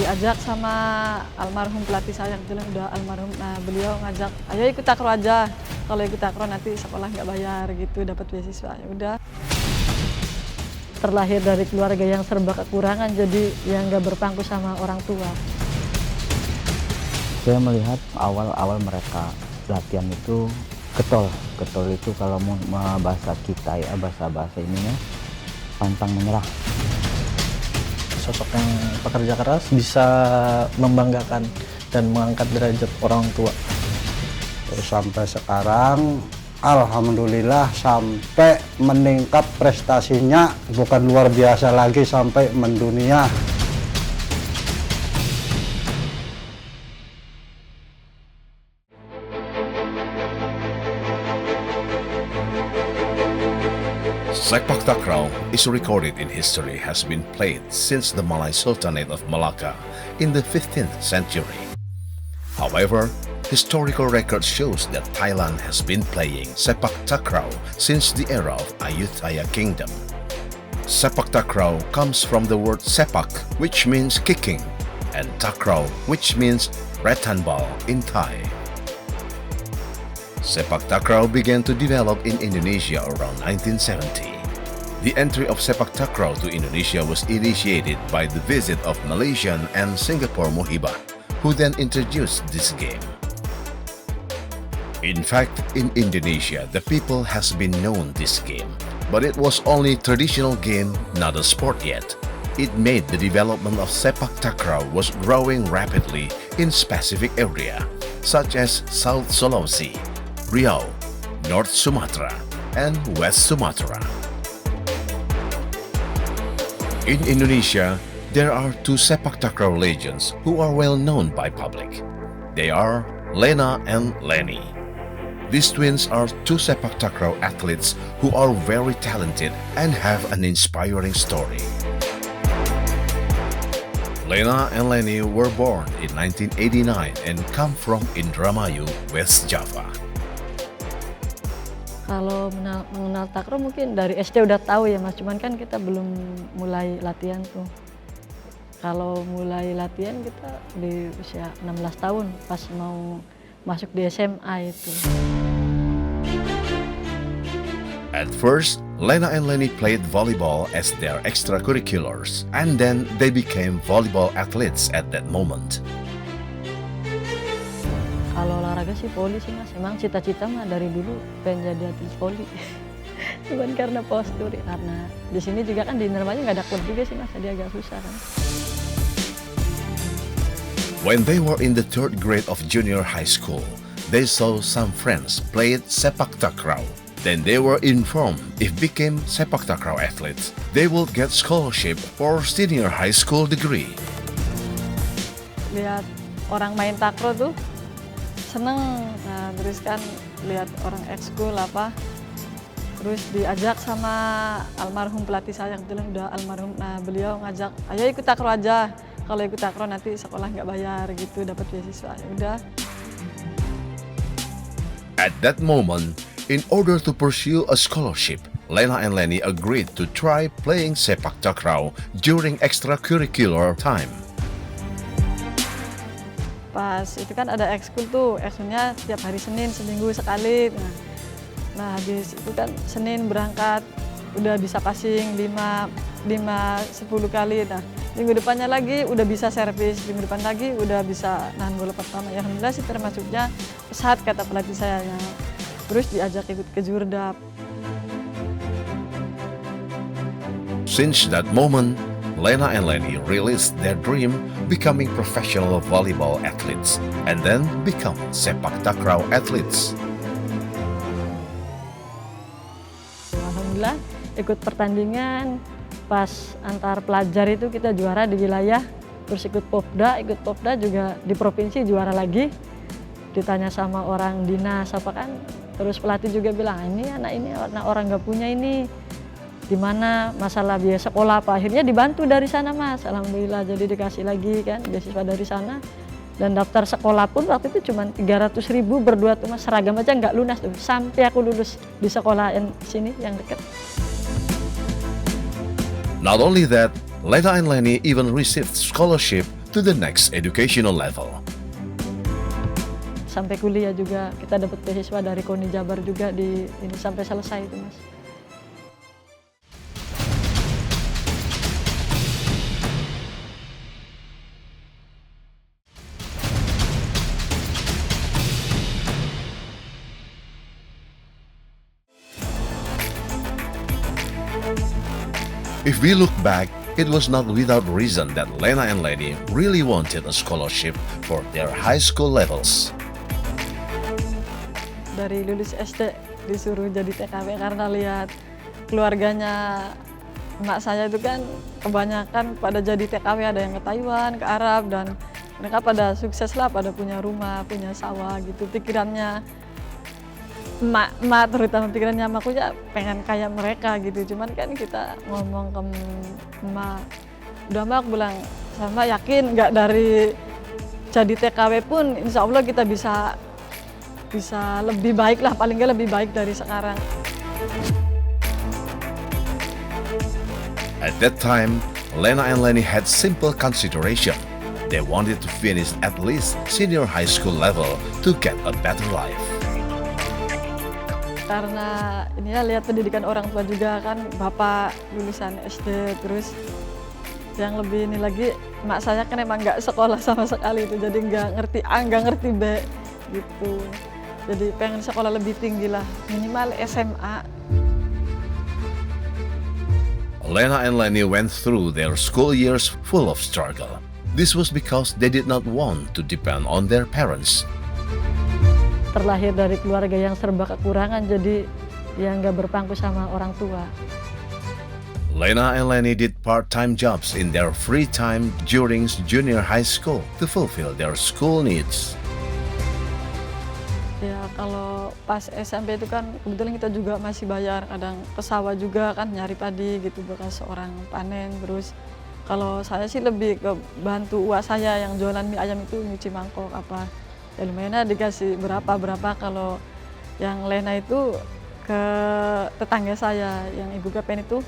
diajak sama almarhum pelatih saya, kebetulan udah almarhum. Nah, beliau ngajak, ayo ikut takraw aja. Kalau ikut takraw nanti sekolah nggak bayar gitu, dapat beasiswa. Ya udah. Terlahir dari keluarga yang serba kekurangan, jadi yang nggak berpangku sama orang tua. Saya melihat awal-awal mereka latihan itu getol. Getol itu kalau mau bahasa kita ya, bahasa ininya pantang menyerah. Sosok yang pekerja keras bisa membanggakan dan mengangkat derajat orang tua. Terus sampai sekarang alhamdulillah sampai meningkat prestasinya, bukan luar biasa lagi sampai mendunia. Sepak takraw is recorded in history has been played since the Malay Sultanate of Malacca in the 15th century. However, historical record shows that Thailand has been playing sepak takraw since the era of Ayutthaya Kingdom. Sepak takraw comes from the word sepak, which means kicking, and takraw, which means rattan ball in Thai. Sepak takraw began to develop in Indonesia around 1970. The entry of sepak takraw to Indonesia was initiated by the visit of Malaysian and Singapore Mohibah, who then introduced this game. In fact, in Indonesia, the people has been known this game, but it was only traditional game, not a sport yet. It made the development of sepak takraw was growing rapidly in specific area, such as South Sulawesi, Riau, North Sumatra, and West Sumatra. In Indonesia, there are two sepak takraw legends who are well known by public. They are Lena and Lenny. These twins are two sepak takraw athletes who are very talented and have an inspiring story. Lena and Lenny were born in 1989 and come from Indramayu, West Java. Kalau mengenal takraw mungkin dari SD udah tahu ya Mas, cuman kan kita belum mulai latihan tuh. Kalau mulai latihan kita di usia 16 tahun pas mau masuk di SMA itu. At first, Lena and Lenny played volleyball as their extracurriculars, and then they became volleyball athletes at that moment. Kalau olahraga sih voli sih Mas, emang cita-cita mah dari dulu pengen jadi atlet voli. Cuman karena postur, karena di sini juga kan di Indramayu nggak ada klub juga sih Mas, jadi agak susah kan. When they were in the third grade of junior high school, they saw some friends played sepak takraw. Then they were informed if became sepak takraw athletes, they would get scholarship for senior high school degree. Lihat orang main takraw tuh seneng, nah terus kan lihat orang ekskul apa, terus diajak sama almarhum pelatih saya, kebetulan udah almarhum. Nah beliau ngajak, ayo ikut takraw aja. Kalau ikut takraw nanti sekolah nggak bayar gitu, dapat beasiswa. Ya udah. At that moment, in order to pursue a scholarship, Lena and Lenny agreed to try playing sepak takraw during extracurricular time. Pas itu kan ada ekskul tuh, ekskulnya setiap hari Senin, seminggu sekali. Nah habis itu kan Senin berangkat, udah bisa passing 5-10 kali. Nah minggu depannya lagi udah bisa servis, minggu depan lagi udah bisa nahan bola pertama. Ya alhamdulillah sih termasuknya pesat kata pelatih saya. Terus diajak ikut ke Jurdap. Since that moment, Lena and Lenny realized their dream becoming professional volleyball athletes and then become sepak takraw athletes. Alhamdulillah ikut pertandingan, pas antar pelajar itu kita juara di wilayah, terus ikut Popda juga di provinsi juara lagi. Ditanya sama orang dinas apa kan, terus pelatih juga bilang ini anak orang nggak punya ini. Gimana masalah biaya sekolah apa, akhirnya dibantu dari sana Mas, alhamdulillah jadi dikasih lagi kan beasiswa dari sana. Dan daftar sekolah pun waktu itu cuma 300.000 berdua tuh Mas, seragam aja nggak lunas tuh sampai aku lulus di sekolah yang sini yang dekat. Not only that, Lena and Lenny even received scholarship to the next educational level. Sampai kuliah juga kita dapat beasiswa dari KONI Jabar juga di ini sampai selesai itu Mas. If we look back, it was not without reason that Lena and Lenny really wanted a scholarship for their high school levels. Dari lulus SD disuruh jadi TKW karena lihat keluarganya emak saya itu kan kebanyakan pada jadi TKW, ada yang ke Taiwan, ke Arab, dan mereka pada sukses lah, pada punya rumah, punya sawah gitu. Pikirannya emak terutama pikirannya emakku ya pengen kayak mereka gitu. Cuman kan kita ngomong ke emak, udah emak bilang sama yakin nggak dari jadi TKW pun insya Allah kita bisa lebih baik lah, paling nggak lebih baik dari sekarang. At that time, Lena and Lenny had simple consideration. They wanted to finish at least senior high school level to get a better life. Karena ini ya lihat pendidikan orang tua juga kan, bapak lulusan SD, terus yang lebih ini lagi emak saya kan emang nggak sekolah sama sekali itu, jadi nggak ngerti A nggak ngerti B gitu. Jadi pengen sekolah lebih tinggi lah, minimal SMA. Lena and Lenny went through their school years full of struggle. This was because they did not want to depend on their parents. Terlahir dari keluarga yang serba kekurangan, jadi ya nggak berpangku sama orang tua. Lena and Lenny did part-time jobs in their free time during junior high school to fulfill their school needs. Ya kalau pas SMP itu kan kebetulan kita juga masih bayar, kadang ke sawah juga kan nyari padi gitu bekas seorang panen. Terus kalau saya sih lebih ke bantu uak saya yang jualan mie ayam itu, nyuci mangkok apa. Ya lumayan lah dikasih berapa, kalau yang Lena itu ke tetangga saya yang ibu Kepen itu,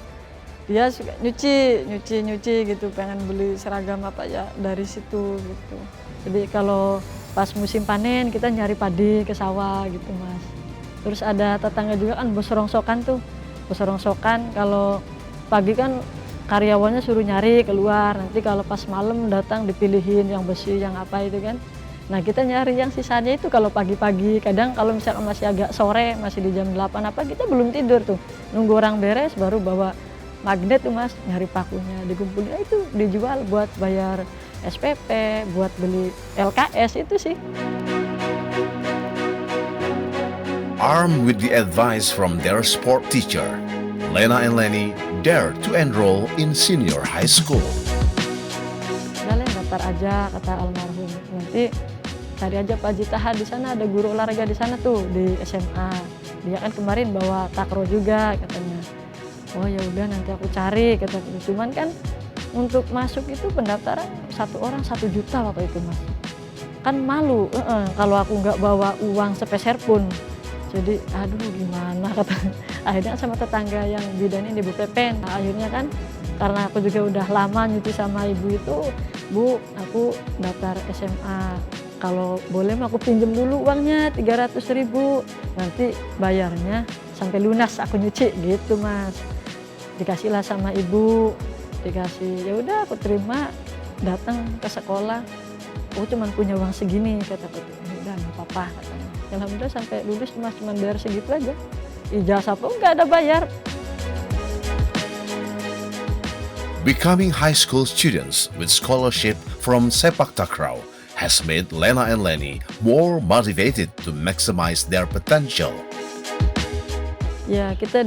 dia suka nyuci gitu, pengen beli seragam apa ya dari situ gitu. Jadi kalau pas musim panen kita nyari padi ke sawah gitu Mas. Terus ada tetangga juga kan bos rongsokan, kalau pagi kan karyawannya suruh nyari keluar, nanti kalau pas malam datang dipilihin yang besi yang apa itu kan. Nah kita nyari yang sisanya itu kalau pagi-pagi, kadang kalau misalnya masih agak sore, masih di jam 8 apa, kita belum tidur tuh, nunggu orang beres baru bawa magnet tuh Mas, nyari pakunya, dikumpulin itu dijual buat bayar SPP, buat beli LKS itu sih. Armed with the advice from their sport teacher, Lena and Lenny dared to enroll in senior high school. Kalian daftar aja, kata almarhum, nanti cari aja Pak Haji Taha, di sana ada guru olahraga di sana tuh di SMA. Dia kan kemarin bawa takraw juga katanya. Oh ya udah nanti aku cari kata. Cuman kan untuk masuk itu pendaftaran satu orang 1 juta waktu itu Mas. Kan malu kalau aku nggak bawa uang sepeser pun. Jadi aduh gimana kata. Akhirnya sama tetangga yang bidan ini Bu Pepen. Nah, akhirnya kan karena aku juga udah lama nyuci sama ibu itu, Bu aku daftar SMA. Kalau boleh aku pinjem dulu uangnya 300.000, nanti bayarnya sampai lunas aku nyuci gitu Mas. Dikasihlah sama ibu, dikasih, ya udah aku terima, datang ke sekolah. Oh cuman punya uang segini kataku, udah nggak apa-apa katanya. Alhamdulillah sampai lulus Mas cuman bayar segitu aja. Ijazah pun nggak ada bayar. Becoming high school students with scholarship from Sepak Takraw has made Lena and Lenny more motivated to maximize their potential. Ya kita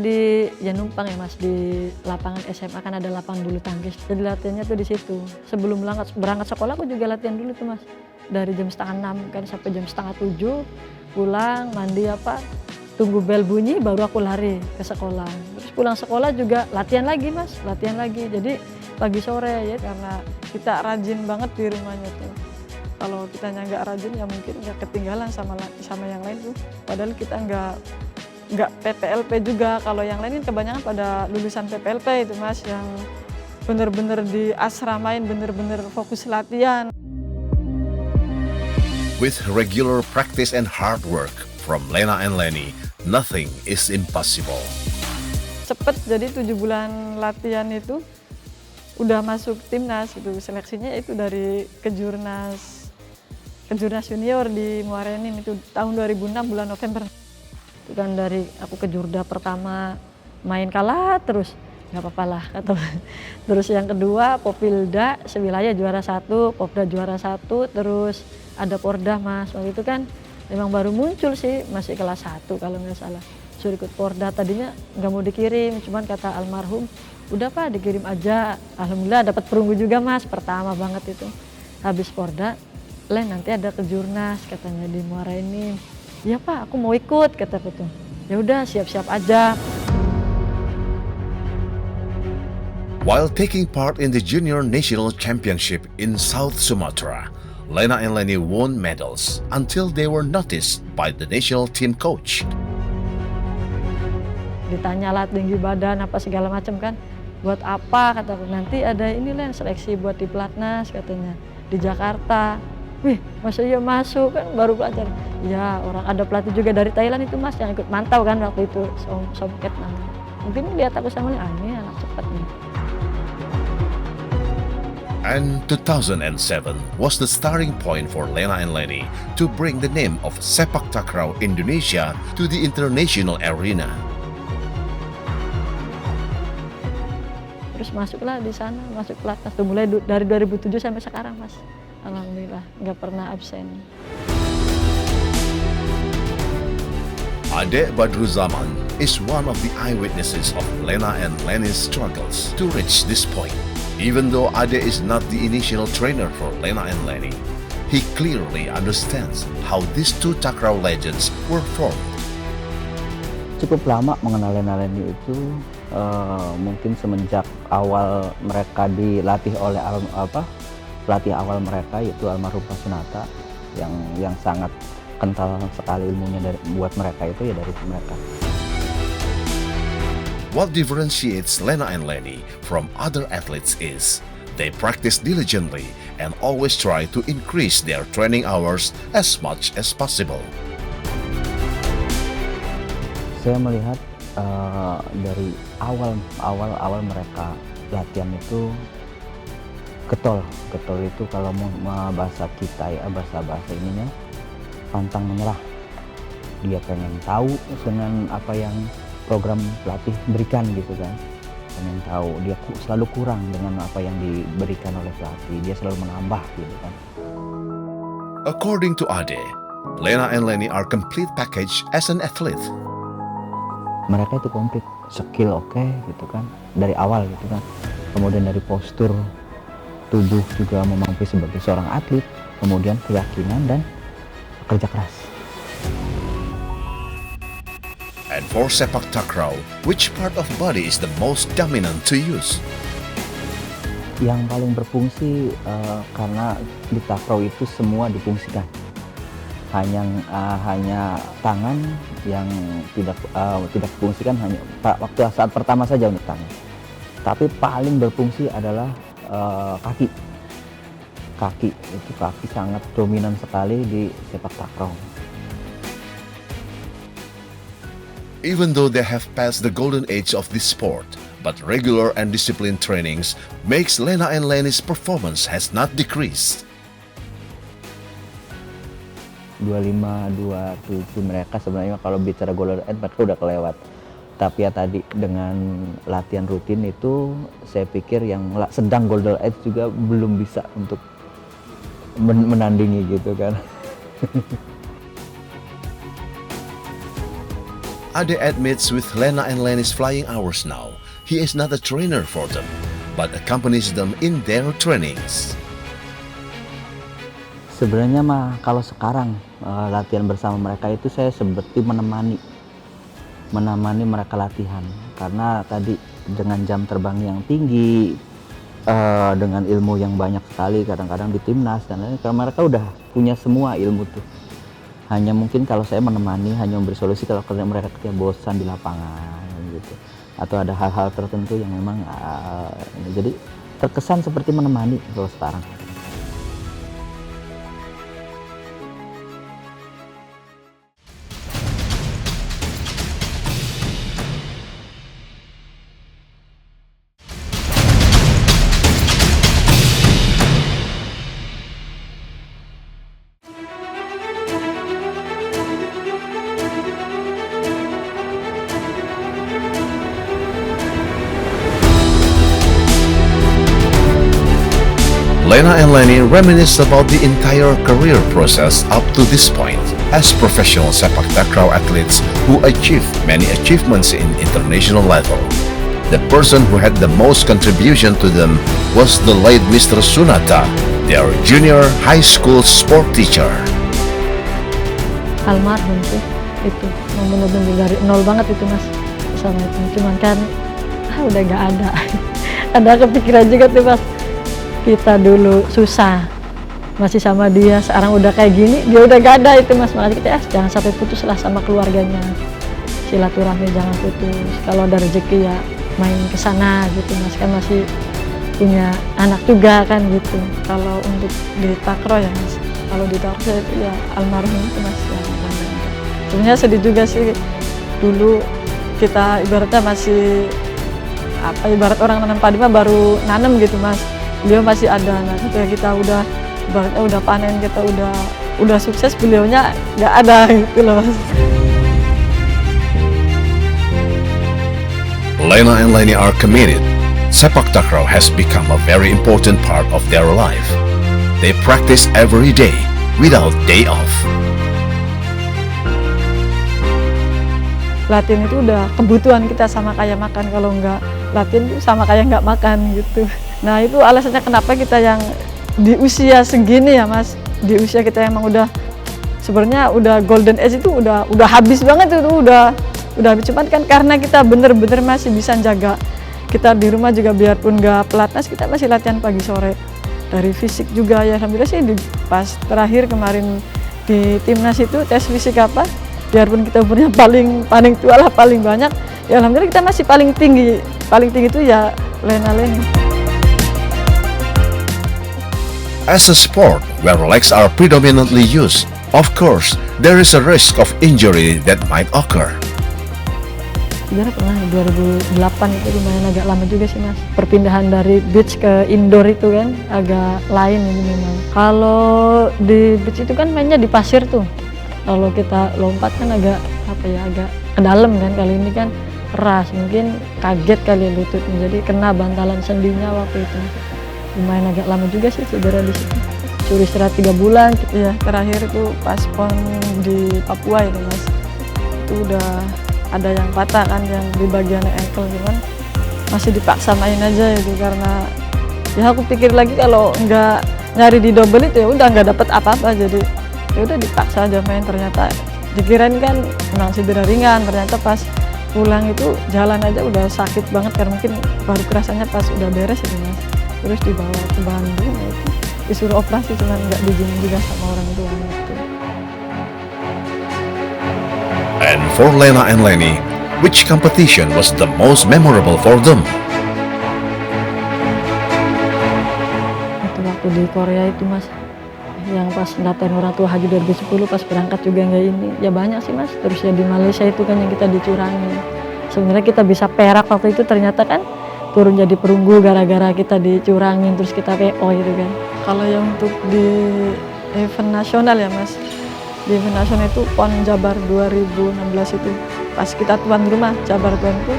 numpang ya Mas, di lapangan SMA kan ada lapangan bulu tangkis. Jadi latihannya tuh di situ. Sebelum berangkat sekolah aku juga latihan dulu tuh Mas. Dari jam 5:30 kan sampai jam 6:30, pulang mandi apa, tunggu bel bunyi baru aku lari ke sekolah. Terus pulang sekolah juga latihan lagi Mas, latihan lagi. Jadi pagi sore ya, karena kita rajin banget di rumahnya tuh. Kalau kita nggak rajin ya mungkin nggak ketinggalan sama yang lain tuh. Padahal kita nggak PPLP juga. Kalau yang lain kan kebanyakan pada lulusan PPLP itu Mas, bener-bener diasramain, bener-bener fokus latihan. With regular practice and hard work from Lena and Lenny, nothing is impossible. Cepet, jadi 7 bulan latihan itu udah masuk timnas gitu. Seleksinya itu dari kejurnas junior di Muara Enim itu tahun 2006 bulan November. Itu kan dari aku ke Jurda pertama main kalah terus, nggak apa-apa lah kata. Terus yang kedua Popilda sewilayah juara 1, Popda juara 1, terus ada Porda Mas. Waktu itu kan memang baru muncul sih, masih kelas 1 kalau nggak salah. Suruh ikut Porda, tadinya nggak mau dikirim, cuman kata almarhum, udah Pak dikirim aja. Alhamdulillah dapat perunggu juga Mas, pertama banget itu. Habis Porda, Len nanti ada kejurnas katanya di Muara Enim. Iya Pak, aku mau ikut kataku tuh. Ya udah siap-siap aja. While taking part in the Junior National Championship in South Sumatra, Lena and Lenny won medals until they were noticed by the national team coach. Ditanya lah tinggi badan apa segala macam kan, buat apa kataku, nanti ada ini Len seleksi buat di Platnas katanya di Jakarta. Wih, masa iya masuk kan baru pelajar. Ya orang ada pelatih juga dari Thailand itu Mas yang ikut mantau kan waktu itu, Somket namanya. Mungkin lihat aku sama ini anak cepat nih. And 2007 was the starting point for Lena and Lenny to bring the name of Sepak Takraw Indonesia to the international arena. Terus masuklah di sana, masuk Platnas tuh mulai dari 2007 sampai sekarang Mas. Alhamdulillah nggak pernah absen. Ade Badruzaman is one of the eyewitnesses of Lena and Lenny's struggles to reach this point. Even though Ade is not the initial trainer for Lena and Lenny, he clearly understands how these two Takraw legends were formed. Cukup lama mengenal Lena Lenny itu mungkin semenjak awal mereka dilatih oleh pelatih awal mereka yaitu almarhum Pak Sunata yang sangat kental sekali ilmunya buat mereka itu ya dari mereka. What differentiates Lena and Lenny from other athletes is they practice diligently and always try to increase their training hours as much as possible. Saya melihat dari awal mereka latihan itu getol itu kalau mau bahasa kita ya bahasa ininya pantang menyerah. Dia pengen tahu dengan apa yang program pelatih berikan gitu kan, pengen tahu, dia selalu kurang dengan apa yang diberikan oleh pelatih, dia selalu menambah gitu kan. According to Ade, Lena and Lenny are complete package as an athlete. Mereka itu komplit, skill oke gitu kan, dari awal gitu kan. Kemudian dari postur tubuh juga memampu sebagai seorang atlet, kemudian keyakinan dan kerja keras. And for Sepak Takraw, which part of body is the most dominant to use? Yang paling berfungsi karena di takraw itu semua difungsikan. Hanya tangan yang tidak difungsikan hanya waktu saat pertama saja untuk tangan. Tapi paling berfungsi adalah kaki. Kaki sangat dominan sekali di sepak takraw. Even though they have passed the golden age of this sport, but regular and disciplined trainings makes Lena and Lenny's performance has not decreased. 25-27 mereka sebenarnya kalau bicara golden age mereka udah kelewat. Tapi ya tadi dengan latihan rutin itu saya pikir yang sedang golden age juga belum bisa untuk menandingi gitu kan. Ade admits with Lena and Lenny's flying hours now, he is not a trainer for them, but accompanies them in their trainings. Sebenarnya mah kalau sekarang latihan bersama mereka itu saya seperti menemani mereka latihan, karena tadi dengan jam terbang yang tinggi, dengan ilmu yang banyak sekali kadang-kadang di timnas dan lain-lain, karena mereka udah punya semua ilmu tuh. Hanya mungkin kalau saya menemani hanya memberi solusi kalau mereka bosan di lapangan gitu. atau ada hal-hal tertentu yang memang jadi terkesan seperti menemani kalau sekarang. Lena and Lenny reminisce about the entire career process up to this point as professional sepak takraw athletes who achieved many achievements in international level. The person who had the most contribution to them was the late Mr. Sunata, their junior high school sport teacher. Almarhum sih itu, benar-benar dari nol banget itu Mas sama itu. Cuman kan udah gak ada. Ada kepikiran juga tuh Mas, kita dulu susah masih sama dia, sekarang udah kayak gini, dia udah gak ada itu Mas. Makanya kita jangan sampai putus lah sama keluarganya, silaturahmi jangan putus. Kalau ada rezeki ya main ke sana gitu Mas, kan masih punya anak juga kan gitu. Kalau untuk di takraw ya Mas, kalau di takraw itu ya almarhum itu Mas yang bangga. Sebenarnya sedih juga sih, dulu kita ibaratnya masih ibarat orang nanam padi mah baru nanam gitu Mas. Beliau masih ada, nah ketika kita udah panen, kita udah sukses, beliaunya nggak ada gitu loh Mas. Lena and Lenny are committed. Sepak takraw has become a very important part of their life. They practice every day without day off. Latihan itu udah kebutuhan kita, sama kayak makan. Kalau nggak latihan itu sama kayak nggak makan gitu. Nah itu alasannya kenapa kita yang di usia segini ya Mas, di usia kita emang udah sebenarnya udah golden age itu udah habis banget itu, udah habis. Cuman kan karena kita bener-bener masih bisa jaga, kita di rumah juga biarpun nggak pelatnas kita masih latihan pagi sore. Dari fisik juga ya alhamdulillah sih, pas terakhir kemarin di timnas itu tes fisik biarpun kita umurnya paling tua lah, paling banyak, ya alhamdulillah kita masih paling tinggi itu ya Lena Lenny. As a sport where legs are predominantly used, of course, there is a risk of injury that might occur. Sebenarnya pernah 2008 itu lumayan agak lama juga sih Mas. Perpindahan dari beach ke indoor itu kan agak lain ini memang. Kalau di beach itu kan mainnya di pasir tuh. Kalau kita lompat kan agak agak ke dalam kan. Kali ini kan keras, mungkin kaget kali lututnya, jadi kena bantalan sendinya waktu itu. Lumayan agak lama juga sih cedera di situ. Suruh istirahat 3 bulan gitu ya. Terakhir itu pas pon di Papua itu Mas. Itu udah ada yang patah kan, yang di bagian ankle, cuman masih dipaksa main aja itu karena ya aku pikir lagi kalau nggak nyari di double itu ya udah nggak dapet apa-apa, jadi ya udah dipaksa aja main. Ternyata dikirain kan memang cedera ringan, ternyata pas pulang itu jalan aja udah sakit banget karena mungkin baru kerasanya pas udah beres itu Mas. Terus dibawa ke Bandung ya itu disuruh operasi, cuman nggak diizinin juga sama orang tua gitu. And for Lena and Lenny, which competition was the most memorable for them? Itu waktu di Korea itu Mas, yang pas daftar orang tua haji 2010, pas berangkat juga nggak ini, ya banyak sih Mas. Terus ya di Malaysia itu kan yang kita dicurangi. Sebenarnya kita bisa perak waktu itu, ternyata kan turun jadi perunggu gara-gara kita dicurangin, terus kita KO gitu kan. Kalau yang untuk di event nasional ya Mas, di event nasional itu PON Jabar 2016 itu pas kita tuan rumah Jabar tuan itu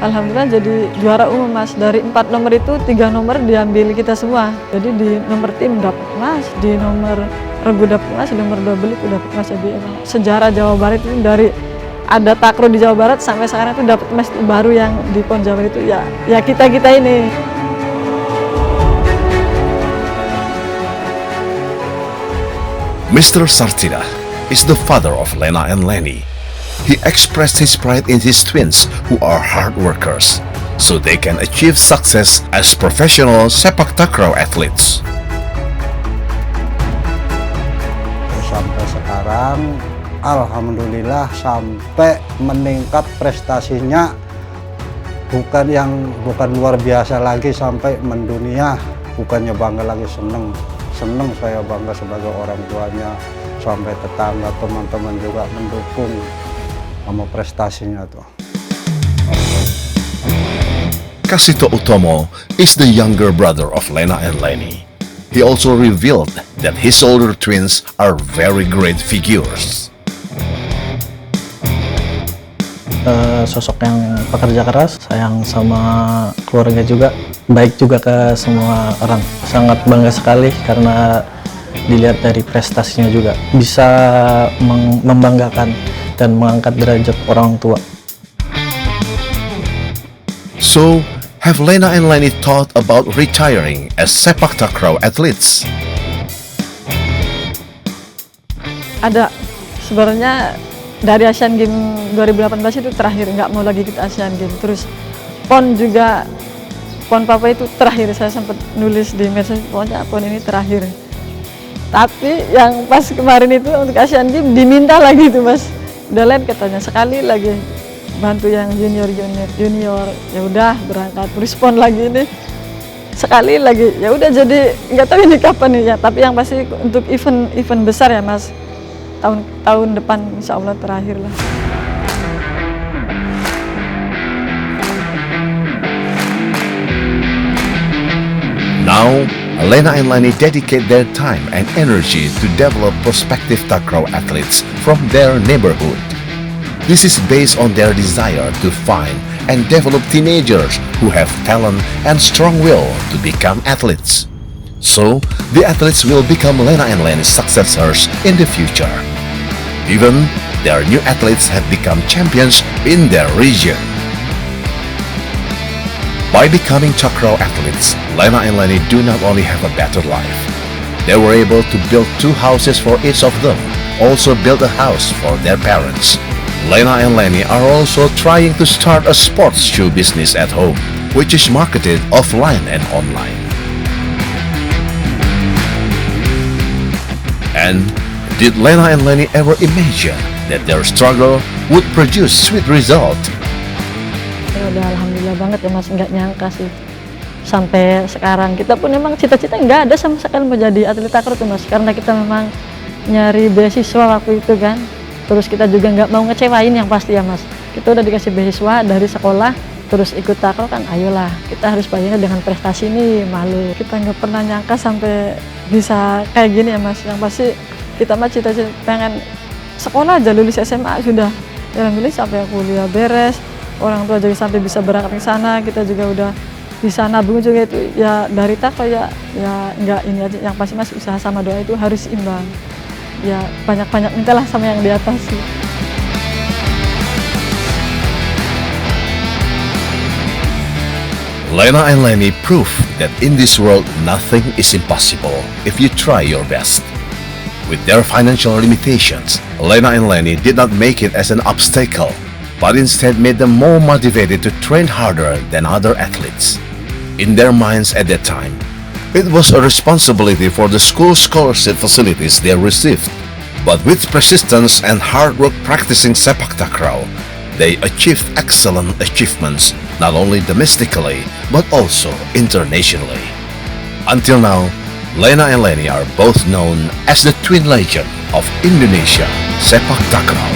alhamdulillah jadi juara umum Mas. Dari 4 nomor itu 3 nomor diambil kita semua, jadi di nomor tim dapat emas, di nomor regu dapat emas, di nomor double itu dapat emas. Jadi emang sejarah Jawa Barat itu dari ada takraw di Jawa Barat sampai sekarang itu dapat emas baru yang di PON Jabar itu ya kita ini. Mr. Sartida is the father of Lena and Lenny. He expressed his pride in his twins who are hard workers, so they can achieve success as professional sepak takraw athletes. Sampai sekarang alhamdulillah sampai meningkat prestasinya bukan luar biasa lagi sampai mendunia, bukannya bangga lagi, seneng saya bangga sebagai orang tuanya, sampai tetangga teman-teman juga mendukung sama prestasinya tuh. Kasito Utomo is the younger brother of Lena and Lenny. He also revealed that his older twins are very great figures. Sosok yang pekerja keras, sayang sama keluarga juga, baik juga ke semua orang. Sangat bangga sekali karena dilihat dari prestasinya juga bisa membanggakan dan mengangkat derajat orang tua. So, have Lena and Lenny thought about retiring as sepak takraw athletes? Ada, sebenarnya dari Asian Games 2018 itu terakhir, nggak mau lagi ikut Asian Games. Terus PON juga, PON Papua itu terakhir, saya sempat nulis di medsos, pokoknya PON ini terakhir. Tapi yang pas kemarin itu untuk Asian Games diminta lagi tuh Mas, udah lain katanya sekali lagi bantu yang junior, ya udah berangkat, respon lagi ini sekali lagi, ya udah, jadi nggak tahu ini kapan nih ya, tapi yang pasti untuk event besar ya Mas, tahun depan insya Allah terakhir lah. Now, Lena and Lenny dedicate their time and energy to develop prospective takraw athletes from their neighborhood. This is based on their desire to find and develop teenagers who have talent and strong will to become athletes. So, the athletes will become Lena and Lenny's successors in the future. Even their new athletes have become champions in their region. By becoming takraw athletes, Lena and Lenny do not only have a better life. They were able to build 2 houses for each of them, also build a house for their parents. Lena and Lenny are also trying to start a sports shoe business at home, which is marketed offline and online. And did Lena and Lenny ever imagine that their struggle would produce sweet result? Ya udah alhamdulillah banget ya Mas, nggak nyangka sih. Sampai sekarang kita pun memang cita-cita nggak ada sama sekali mau jadi atlet takraw tuh Mas, karena kita memang nyari beasiswa waktu itu kan. Terus kita juga nggak mau ngecewain yang pasti ya Mas. Kita udah dikasih beasiswa dari sekolah, terus ikut takraw kan, ayolah kita harus bayarnya dengan prestasi nih, malu. Kita nggak pernah nyangka sampai bisa kayak gini ya Mas. Yang pasti kita mah cita-cita pengen sekolah aja, lulus SMA sudah. Alhamdulillah sampai kuliah beres, orang tua juga sampai bisa berangkat ke sana, kita juga udah bisa nabung juga itu ya dari takraw ya nggak ini aja. Yang pasti Mas, usaha sama doa itu harus imbang. Ya banyak-banyak mintalah sama yang di atas sih. Lena and Lenny prove that in this world nothing is impossible if you try your best. With their financial limitations, Lena and Lenny did not make it as an obstacle, but instead made them more motivated to train harder than other athletes. In their minds at that time, it was a responsibility for the school scholarship facilities they received. But with persistence and hard work practicing sepak takraw, they achieved excellent achievements not only domestically but also internationally. Until now, Lena and Lenny are both known as the twin legend of Indonesia sepak takraw.